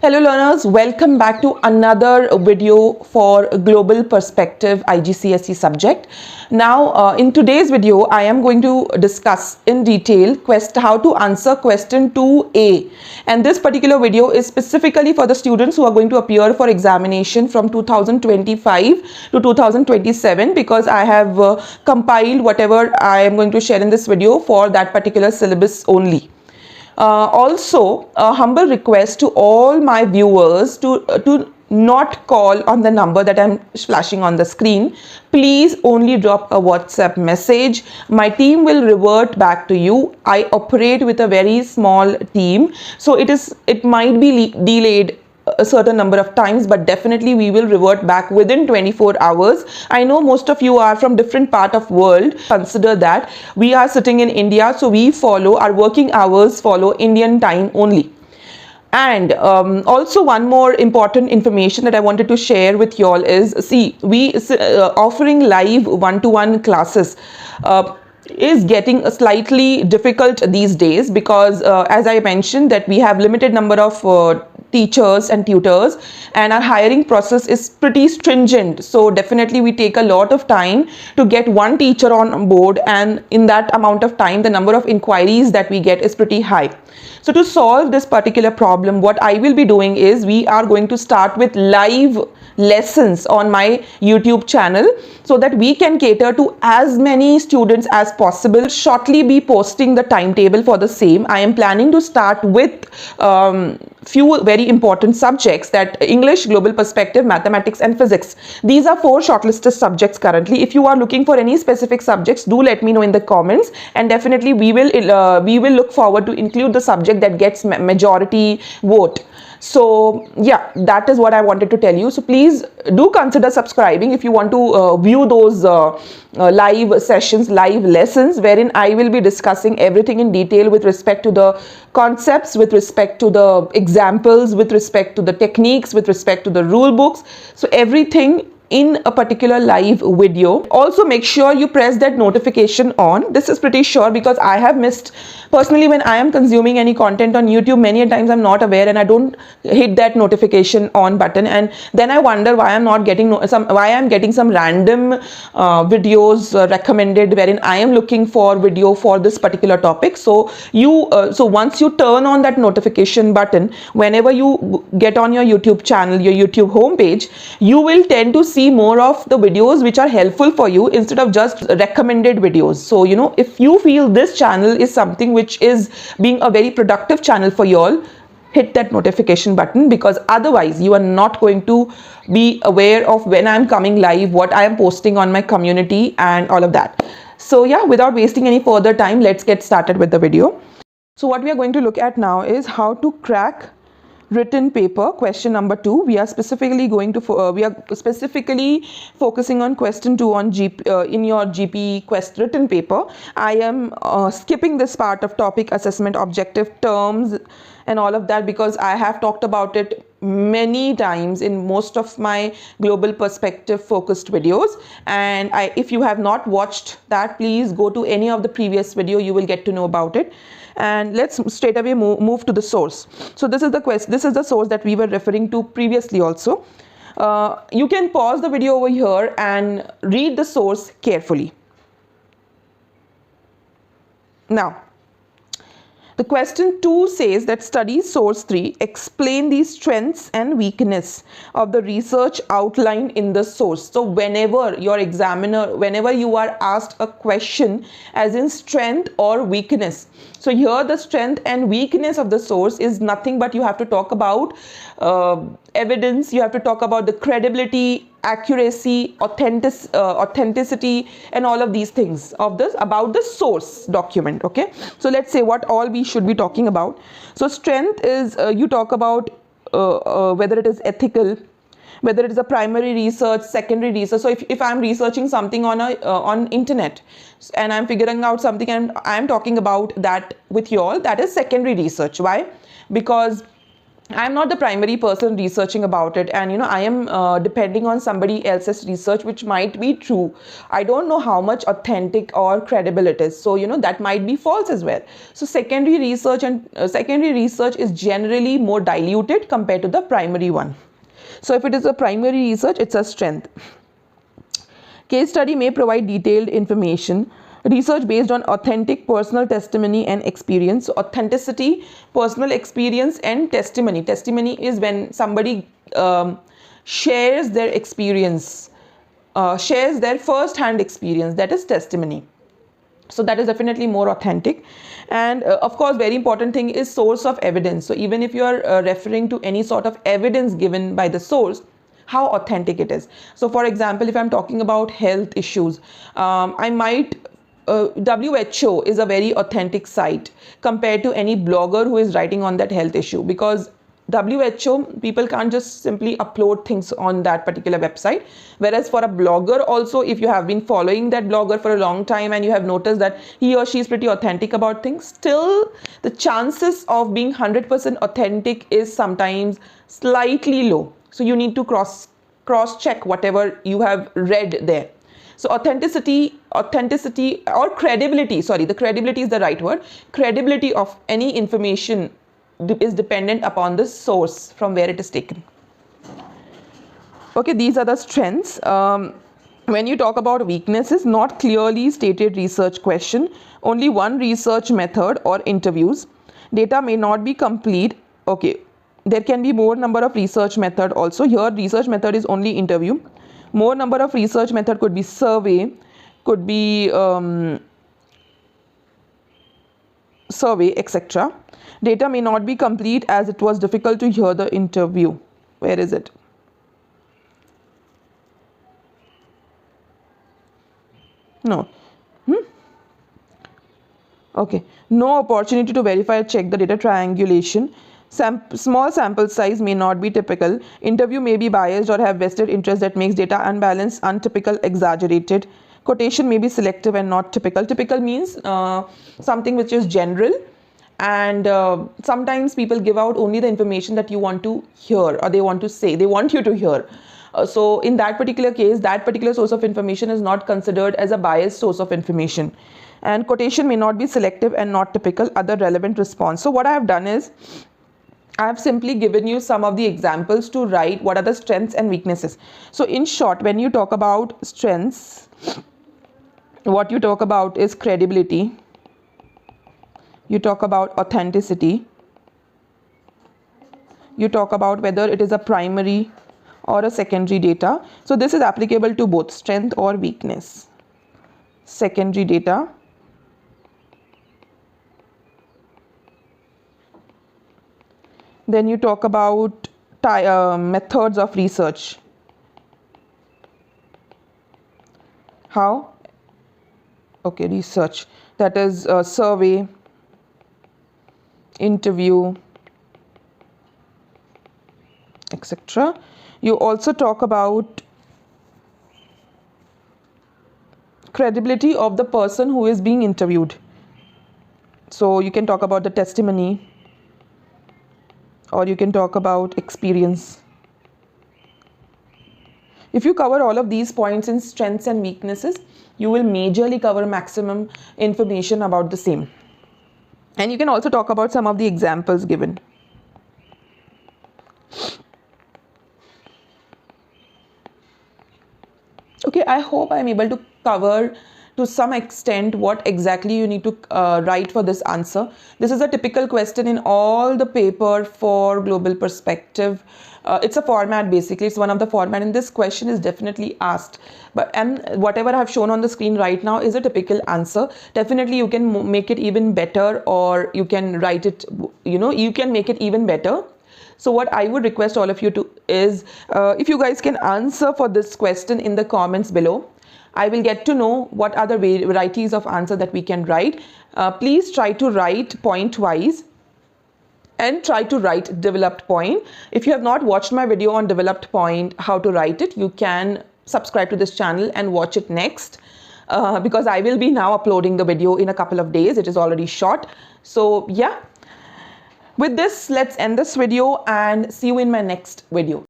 Hello learners, welcome back to another video for Global Perspective IGCSE subject. Now in today's video, I am going to discuss in detail how to answer question 2A, and this particular video is specifically for the students who are going to appear for examination from 2025 to 2027 because I have compiled whatever I am going to share in this video for that particular syllabus only. Also, a humble request to all my viewers to not call on the number that I'm flashing on the screen. Please only drop a WhatsApp message. My team will revert back to you. I operate with a very small team, so it might be delayed a certain number of times, but definitely we will revert back within 24 hours. I know most of you are from different part of world. Consider that we are sitting in India, so our working hours follow Indian time only. And also one more important information that I wanted to share with you all is, we offering live one-to-one classes is getting slightly difficult these days because as I mentioned that we have limited number of teachers and tutors, and our hiring process is pretty stringent. So definitely we take a lot of time to get one teacher on board, and in that amount of time the number of inquiries that we get is pretty high. So to solve this particular problem, what I will be doing is we are going to start with live lessons on my YouTube channel so that we can cater to as many students as possible. Shortly be posting the timetable for the same. I am planning to start with few very important subjects, that English, Global Perspective, Mathematics and Physics. These are 4 shortlisted subjects currently. If you are looking for any specific subjects, do let me know in the comments, and definitely we will look forward to include the subject that gets majority vote. So yeah, that is what I wanted to tell you. So please do consider subscribing if you want to view those live sessions, live lessons, wherein I will be discussing everything in detail with respect to the concepts, with respect to the examples, with respect to the techniques, with respect to the rule books. So everything in a particular live video. Also make sure you press that notification on. This is pretty sure because I have missed personally when I am consuming any content on YouTube. Many a times I'm not aware and I don't hit that notification on button, and then I wonder why I'm not getting why I'm getting some random videos recommended wherein I am looking for video for this particular topic. So once you turn on that notification button, whenever you get on your YouTube channel, your YouTube homepage, you will tend to see more of the videos which are helpful for you instead of just recommended videos. So if you feel this channel is something which is being a very productive channel for you all, hit that notification button, because otherwise you are not going to be aware of when I'm coming live, what I am posting on my community and all of that. So yeah, without wasting any further time, let's get started with the video. So what we are going to look at now is how to crack written paper question number 2. We are specifically focusing on question 2 on in your GP written paper. I am skipping this part of topic, assessment, objective, terms and all of that because I have talked about it many times in most of my Global Perspective focused videos, and if you have not watched that, please go to any of the previous video. You will get to know about it. And let's straight away move to the source. So this is the source that we were referring to previously also. You can pause the video over here and read the source carefully. Now, the question 2 says that study source 3, explain the strengths and weakness of the research outlined in the source. So whenever you are asked a question as in strength or weakness, so here the strength and weakness of the source is nothing but you have to talk about evidence, you have to talk about the credibility, accuracy, authenticity and all of these things about the source document. Okay, so let's say what all we should be talking about. So strength is you talk about whether it is ethical, whether it is a primary research, secondary research. So if I'm researching something on internet and I'm figuring out something and I'm talking about that with you all, that is secondary research. Why? Because I'm not the primary person researching about it, and I am depending on somebody else's research, which might be true. I don't know how much authentic or credible it is, so that might be false as well. So secondary research is generally more diluted compared to the primary one. So if it is a primary research, it's a strength. Case study may provide detailed information. Research based on authentic personal testimony and experience. So authenticity, personal experience, and testimony. Testimony is when somebody shares their experience, shares their first-hand experience. That is testimony. So that is definitely more authentic. And of course, very important thing is source of evidence. So even if you are referring to any sort of evidence given by the source, how authentic it is. So for example, if I'm talking about health issues, I might WHO is a very authentic site compared to any blogger who is writing on that health issue, because WHO, people can't just simply upload things on that particular website. Whereas for a blogger also, if you have been following that blogger for a long time and you have noticed that he or she is pretty authentic about things, still the chances of being 100% authentic is sometimes slightly low. So you need to cross check whatever you have read there. So authenticity or credibility, sorry, the credibility is the right word. Credibility of any information is dependent upon the source from where it is taken. Okay, these are the strengths. When you talk about weaknesses, not clearly stated research question, only one research method or interviews. Data may not be complete. Okay, there can be more number of research method also. Here research method is only interview. More number of research method could be survey, could be survey, etc. Data may not be complete as it was difficult to hear the interview. Where is it? No. Okay. No opportunity to verify or check the data. Triangulation. Small sample size may not be typical. Interview may be biased or have vested interest that makes data unbalanced, untypical, exaggerated. Quotation may be selective and not typical. Typical means something which is general, and sometimes people give out only the information that you want to hear, or they want to say, they want you to hear. So in that particular case, that particular source of information is not considered as a biased source of information. And quotation may not be selective and not typical. Other relevant response. So what I have done is, I have simply given you some of the examples to write what are the strengths and weaknesses. So in short, when you talk about strengths, what you talk about is credibility, you talk about authenticity, you talk about whether it is a primary or a secondary data. So this is applicable to both strength or weakness. Secondary data, then you talk about methods of research. How? Okay, research, that is survey, interview, etc. You also talk about credibility of the person who is being interviewed. So you can talk about the testimony, or you can talk about experience. If you cover all of these points in strengths and weaknesses, you will majorly cover maximum information about the same. And you can also talk about some of the examples given. Okay, I hope I am able to cover to some extent what exactly you need to write for this answer. This is a typical question in all the paper for global perspective. It's a format, basically it's one of the format, and this question is definitely asked, and whatever I have shown on the screen right now is a typical answer. Definitely you can make it even better, or you can write it, you can make it even better. So what I would request all of you to is, if you guys can answer for this question in the comments below, I will get to know what are the varieties of answer that we can write. Please try to write point wise and try to write developed point. If you have not watched my video on developed point, how to write it, you can subscribe to this channel and watch it next, because I will be now uploading the video in a couple of days. It is already shot. So yeah. With this, let's end this video and see you in my next video.